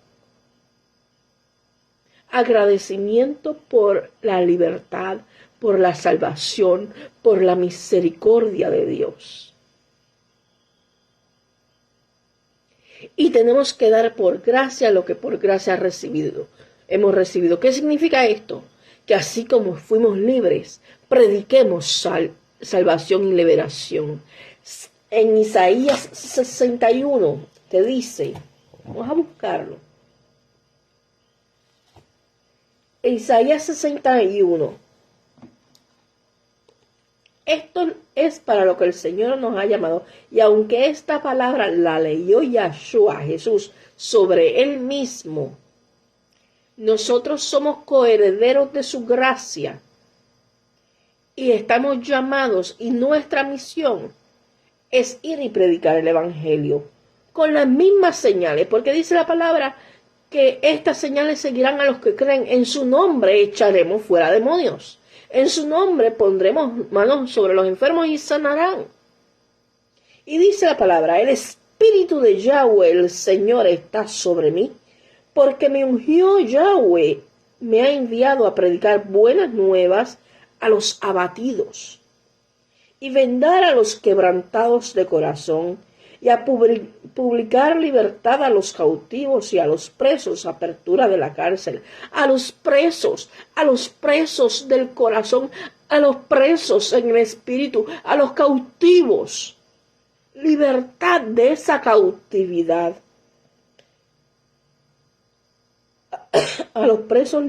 Agradecimiento por la libertad, por la salvación, por la misericordia de Dios. Y tenemos que dar por gracia lo que por gracia hemos recibido. ¿Qué significa esto? Que así como fuimos libres, prediquemos salvación y liberación. En Isaías 61 te dice, vamos a buscarlo. Isaías 61. Esto es para lo que el Señor nos ha llamado. Y aunque esta palabra la leyó Yahshua, Jesús, sobre él mismo, nosotros somos coherederos de su gracia. Y estamos llamados, y nuestra misión es ir y predicar el Evangelio con las mismas señales, porque dice la palabra que estas señales seguirán a los que creen. En su nombre echaremos fuera demonios. En su nombre pondremos manos sobre los enfermos y sanarán. Y dice la palabra: el Espíritu de Yahweh, el Señor, está sobre mí, porque me ungió Yahweh, me ha enviado a predicar buenas nuevas a los abatidos, y vendar a los quebrantados de corazón, y a publicar libertad a los cautivos y a los presos, apertura de la cárcel, a los presos del corazón, a los presos en el espíritu, a los cautivos, libertad de esa cautividad. a los presos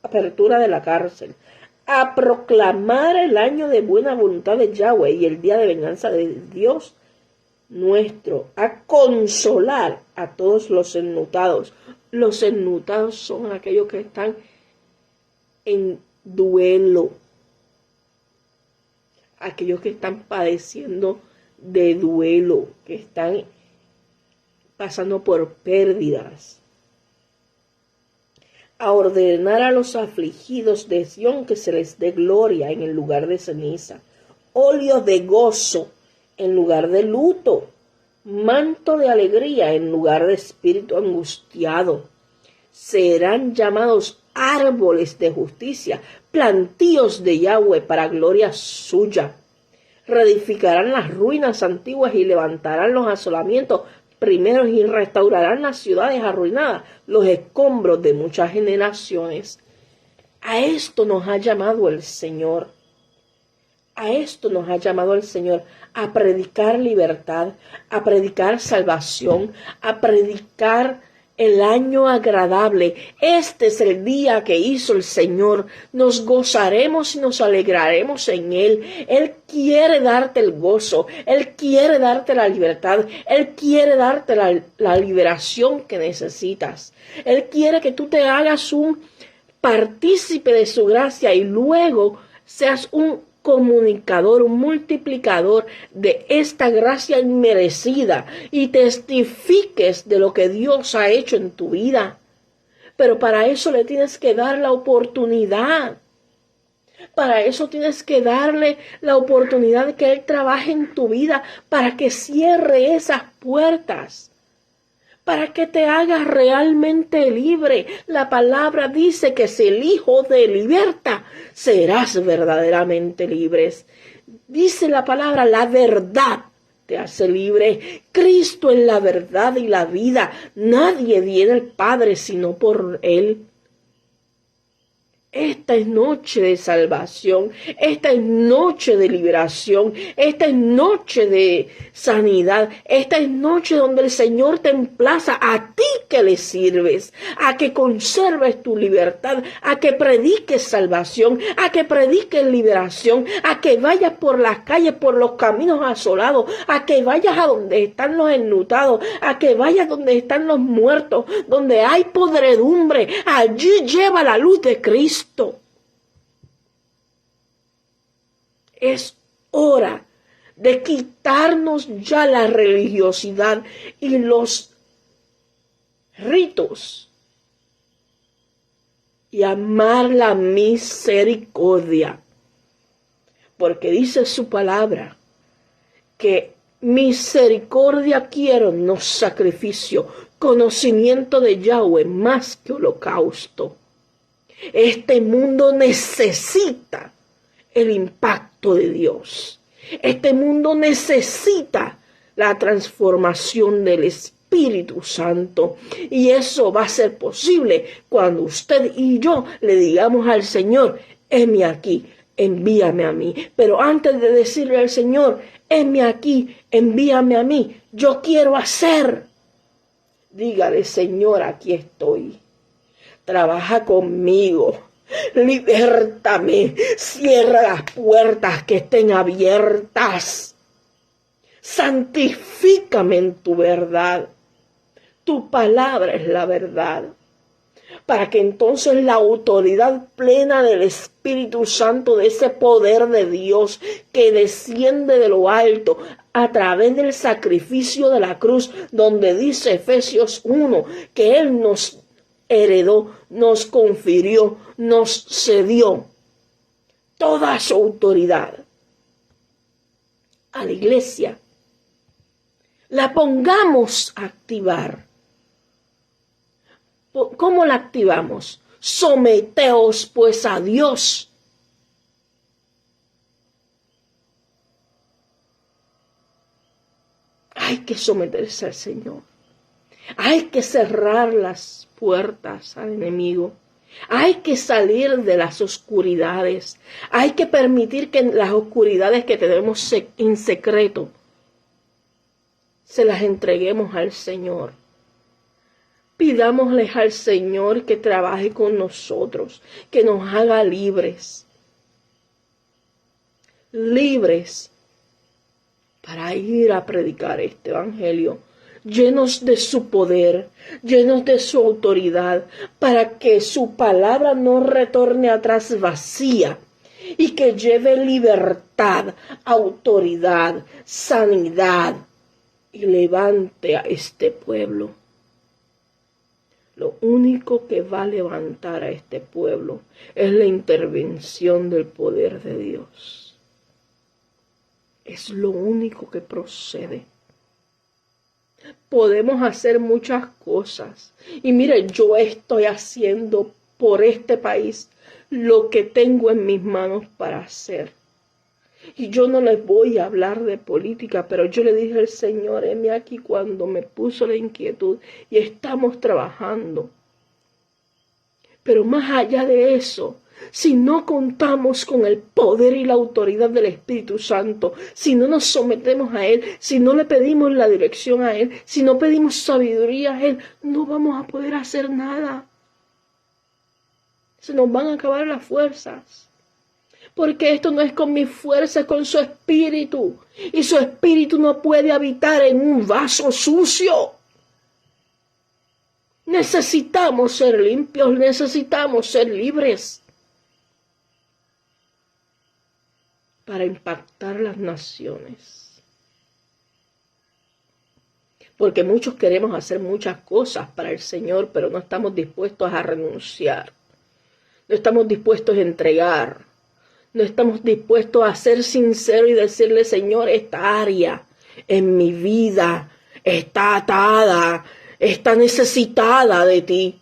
apertura de la cárcel, a proclamar el año de buena voluntad de Yahweh y el día de venganza de Dios nuestro, a consolar a todos los enlutados. Los enlutados son aquellos que están en duelo, aquellos que están padeciendo de duelo, que están pasando por pérdidas. A ordenar a los afligidos de Sión que se les dé gloria en el lugar de ceniza, óleo de gozo en lugar de luto, manto de alegría en lugar de espíritu angustiado. Serán llamados árboles de justicia, plantíos de Yahweh para gloria suya. Reedificarán las ruinas antiguas y levantarán los asolamientos primeros y restaurarán las ciudades arruinadas, los escombros de muchas generaciones. A esto nos ha llamado el Señor. A esto nos ha llamado el Señor, a predicar libertad, a predicar salvación, a predicar el año agradable. Este es el día que hizo el Señor. Nos gozaremos y nos alegraremos en Él. Él quiere darte el gozo. Él quiere darte la libertad. Él quiere darte la liberación que necesitas. Él quiere que tú te hagas un partícipe de su gracia y luego seas un comunicador, un multiplicador de esta gracia inmerecida y testifiques de lo que Dios ha hecho en tu vida. Pero para eso le tienes que dar la oportunidad. Para eso tienes que darle la oportunidad de que Él trabaje en tu vida, para que cierre esas puertas, para que te hagas realmente libre. La palabra dice que si el Hijo te liberta, serás verdaderamente libre. Dice la palabra, la verdad te hace libre. Cristo es la verdad y la vida. Nadie viene al Padre sino por Él. Esta es noche de salvación, esta es noche de liberación, esta es noche de sanidad, esta es noche donde el Señor te emplaza a ti que le sirves, a que conserves tu libertad, a que prediques salvación, a que prediques liberación, a que vayas por las calles, por los caminos asolados, a que vayas a donde están los enlutados, a que vayas donde están los muertos, donde hay podredumbre. Allí lleva la luz de Cristo. Es hora de quitarnos ya la religiosidad y los ritos y amar la misericordia, porque dice su palabra que misericordia quiero, no sacrificio, conocimiento de Yahweh más que holocausto. Este mundo necesita el impacto de Dios. Este mundo necesita la transformación del Espíritu Santo. Y eso va a ser posible cuando usted y yo le digamos al Señor, heme aquí, envíame a mí. Pero antes de decirle al Señor, heme aquí, envíame a mí, yo quiero hacer. Dígale, Señor, aquí estoy. Trabaja conmigo, libértame, cierra las puertas que estén abiertas, santifícame en tu verdad, tu palabra es la verdad, para que entonces la autoridad plena del Espíritu Santo, de ese poder de Dios que desciende de lo alto a través del sacrificio de la cruz, donde dice Efesios 1 que Él nos heredó, nos confirió, nos cedió toda su autoridad a la iglesia, la pongamos a activar. ¿Cómo la activamos? Someteos pues a Dios. Hay que someterse al Señor. Hay que cerrar las puertas al enemigo. Hay que salir de las oscuridades. Hay que permitir que las oscuridades que tenemos en secreto se las entreguemos al Señor. Pidámosle al Señor que trabaje con nosotros, que nos haga libres. Libres para ir a predicar este evangelio, llenos de su poder, llenos de su autoridad, para que su palabra no retorne atrás vacía y que lleve libertad, autoridad, sanidad y levante a este pueblo. Lo único que va a levantar a este pueblo es la intervención del poder de Dios. Es lo único que procede. Podemos hacer muchas cosas. Y mire, yo estoy haciendo por este país lo que tengo en mis manos para hacer. Y yo no les voy a hablar de política, pero yo le dije al Señor, heme aquí cuando me puso la inquietud y estamos trabajando. Pero más allá de eso, si no contamos con el poder y la autoridad del Espíritu Santo, si no nos sometemos a Él, si no le pedimos la dirección a Él, si no pedimos sabiduría a Él, no vamos a poder hacer nada. Se nos van a acabar las fuerzas. Porque esto no es con mi fuerza, es con su Espíritu. Y su Espíritu no puede habitar en un vaso sucio. Necesitamos ser limpios, necesitamos ser libres para impactar las naciones. Porque muchos queremos hacer muchas cosas para el Señor, pero no estamos dispuestos a renunciar. No estamos dispuestos a entregar. No estamos dispuestos a ser sinceros y decirle, Señor, esta área en mi vida está atada, está necesitada de ti.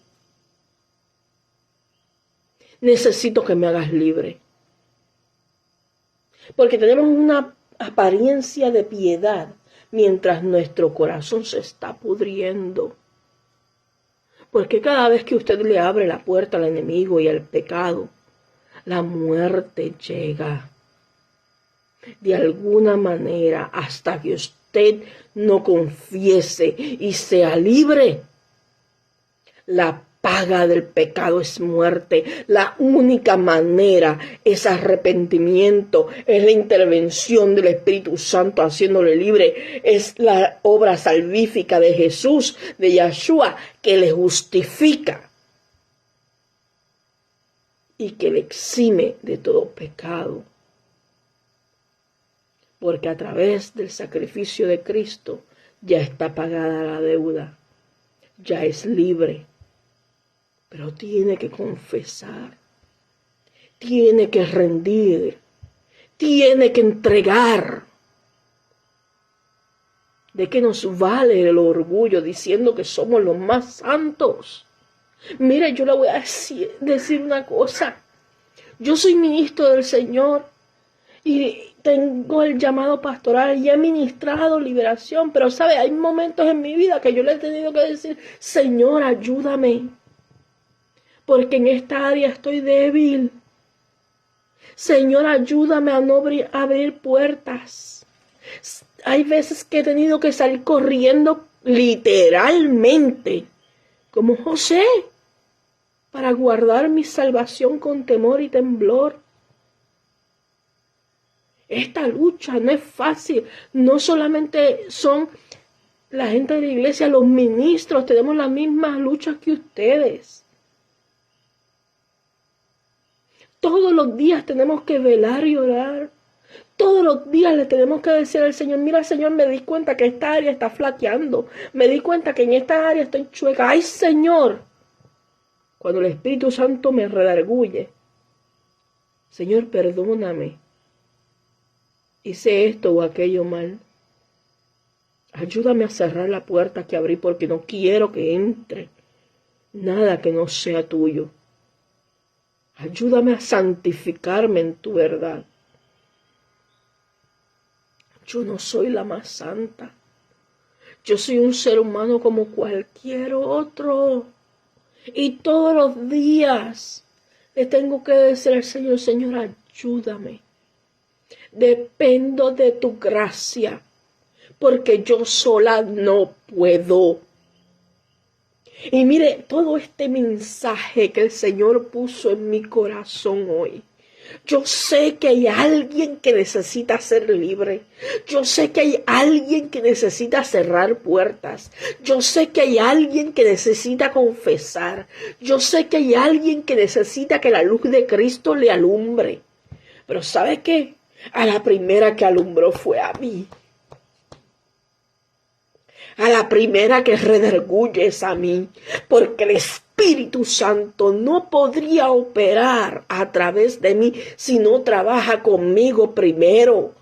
Necesito que me hagas libre. Porque tenemos una apariencia de piedad mientras nuestro corazón se está pudriendo. Porque cada vez que usted le abre la puerta al enemigo y al pecado, la muerte llega. De alguna manera, hasta que usted no confiese y sea libre, la paga del pecado es muerte. La única manera es arrepentimiento, es la intervención del Espíritu Santo haciéndole libre, es la obra salvífica de Jesús, de Yahshua, que le justifica y que le exime de todo pecado. Porque a través del sacrificio de Cristo ya está pagada la deuda, ya es libre. Pero tiene que confesar, tiene que rendir, tiene que entregar. ¿De qué nos vale el orgullo diciendo que somos los más santos? Mire, yo le voy a decir una cosa. Yo soy ministro del Señor y tengo el llamado pastoral y he ministrado liberación, pero sabe, hay momentos en mi vida que yo le he tenido que decir, Señor, ayúdame. Porque en esta área estoy débil. Señor, ayúdame a no abrir puertas. Hay veces que he tenido que salir corriendo literalmente, como José, para guardar mi salvación con temor y temblor. Esta lucha no es fácil. No solamente son la gente de la iglesia, los ministros, tenemos las mismas luchas que ustedes. Todos los días tenemos que velar y orar. Todos los días le tenemos que decir al Señor, mira Señor, me di cuenta que esta área está flaqueando. Me di cuenta que en esta área estoy chueca. ¡Ay Señor! Cuando el Espíritu Santo me redarguye, Señor, perdóname. Hice esto o aquello mal. Ayúdame a cerrar la puerta que abrí porque no quiero que entre nada que no sea tuyo. Ayúdame a santificarme en tu verdad. Yo no soy la más santa. Yo soy un ser humano como cualquier otro. Y todos los días le tengo que decir al Señor, Señor, ayúdame. Dependo de tu gracia, porque yo sola no puedo. Y mire, todo este mensaje que el Señor puso en mi corazón hoy. Yo sé que hay alguien que necesita ser libre. Yo sé que hay alguien que necesita cerrar puertas. Yo sé que hay alguien que necesita confesar. Yo sé que hay alguien que necesita que la luz de Cristo le alumbre. Pero ¿sabe qué? A la primera que alumbró fue a mí. A la primera que redarguye es a mí, porque el Espíritu Santo no podría operar a través de mí si no trabaja conmigo primero.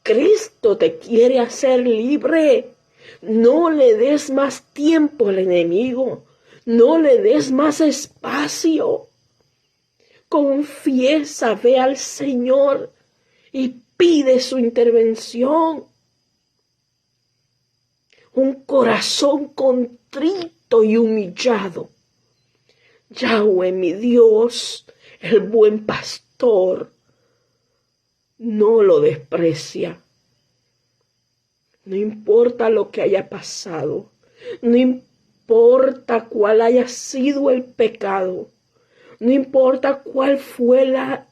Cristo te quiere hacer libre. No le des más tiempo al enemigo. No le des más espacio. Confiesa, ve al Señor y pide su intervención. Un corazón contrito y humillado. Yahweh, mi Dios, el buen pastor, no lo desprecia. No importa lo que haya pasado, no importa cuál haya sido el pecado, no importa cuál fue la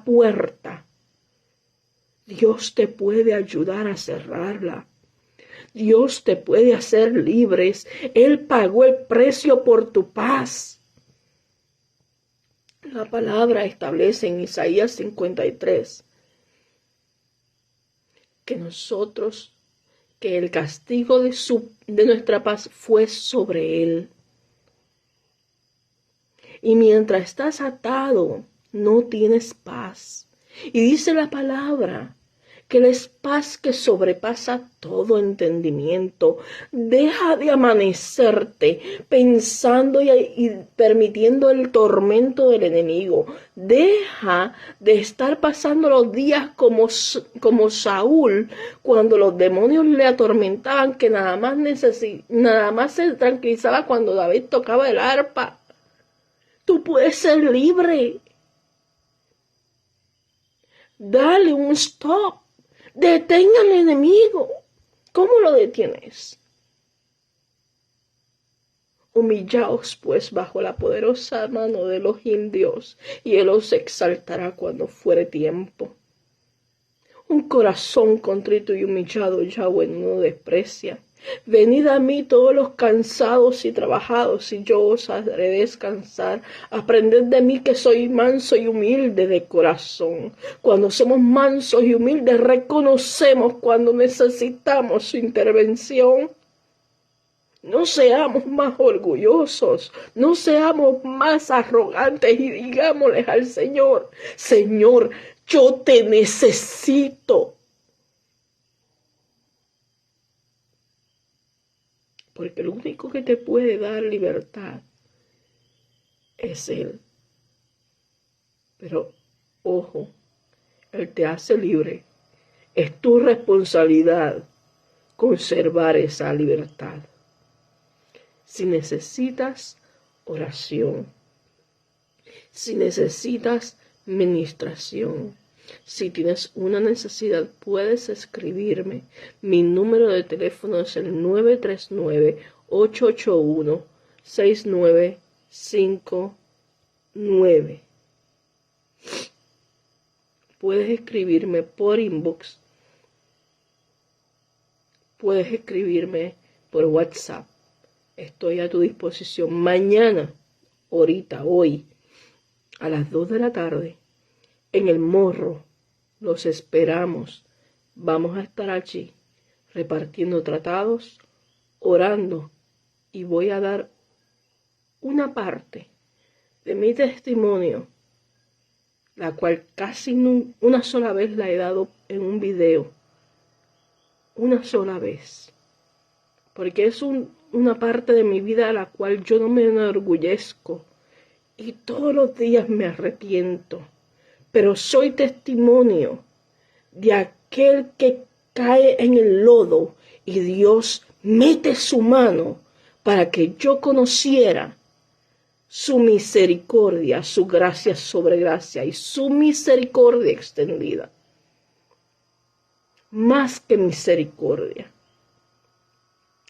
puerta, Dios te puede ayudar a cerrarla. Dios te puede hacer libres. Él pagó el precio por tu paz. La palabra establece en Isaías 53 que el castigo de nuestra paz fue sobre él. Y mientras estás atado, no tienes paz. Y dice la palabra que la paz que sobrepasa todo entendimiento. Deja de amanecerte pensando y permitiendo el tormento del enemigo. Deja de estar pasando los días como Saúl, cuando los demonios le atormentaban, que nada más se tranquilizaba cuando David tocaba el arpa. Tú puedes ser libre. Dale un stop. Detenga al enemigo. ¿Cómo lo detienes? Humillaos pues bajo la poderosa mano de Elohim Dios, y Él os exaltará cuando fuere tiempo. Un corazón contrito y humillado Yahweh no desprecia. Venid a mí todos los cansados y trabajados, y yo os haré descansar. Aprended de mí que soy manso y humilde de corazón. Cuando somos mansos y humildes, reconocemos cuando necesitamos su intervención. No seamos más orgullosos, no seamos más arrogantes y digámosles al Señor: Señor, yo te necesito. Porque lo único que te puede dar libertad es Él. Pero, ojo, Él te hace libre. Es tu responsabilidad conservar esa libertad. Si necesitas oración, si necesitas ministración, si tienes una necesidad, puedes escribirme. Mi número de teléfono es el 939-881-6959. Puedes escribirme por inbox. Puedes escribirme por WhatsApp. Estoy a tu disposición. Mañana, hoy, a las 2 de la tarde, en el Morro, los esperamos. Vamos a estar allí repartiendo tratados, orando, y voy a dar una parte de mi testimonio, la cual casi una sola vez la he dado en un video. Una sola vez. Porque es una parte de mi vida a la cual yo no me enorgullezco. Y todos los días me arrepiento. Pero soy testimonio de aquel que cae en el lodo y Dios mete su mano para que yo conociera su misericordia, su gracia sobre gracia y su misericordia extendida. más que misericordia.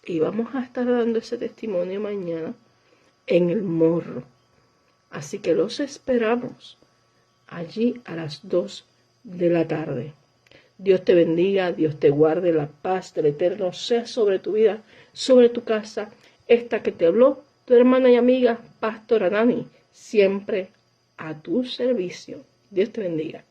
Y vamos a estar dando ese testimonio mañana en El Morro. Así que los esperamos allí a las 2 de la tarde. Dios te bendiga, Dios te guarde, la paz del Eterno sea sobre tu vida, sobre tu casa. Esta que te habló, tu hermana y amiga, Pastora Nani, siempre a tu servicio. Dios te bendiga.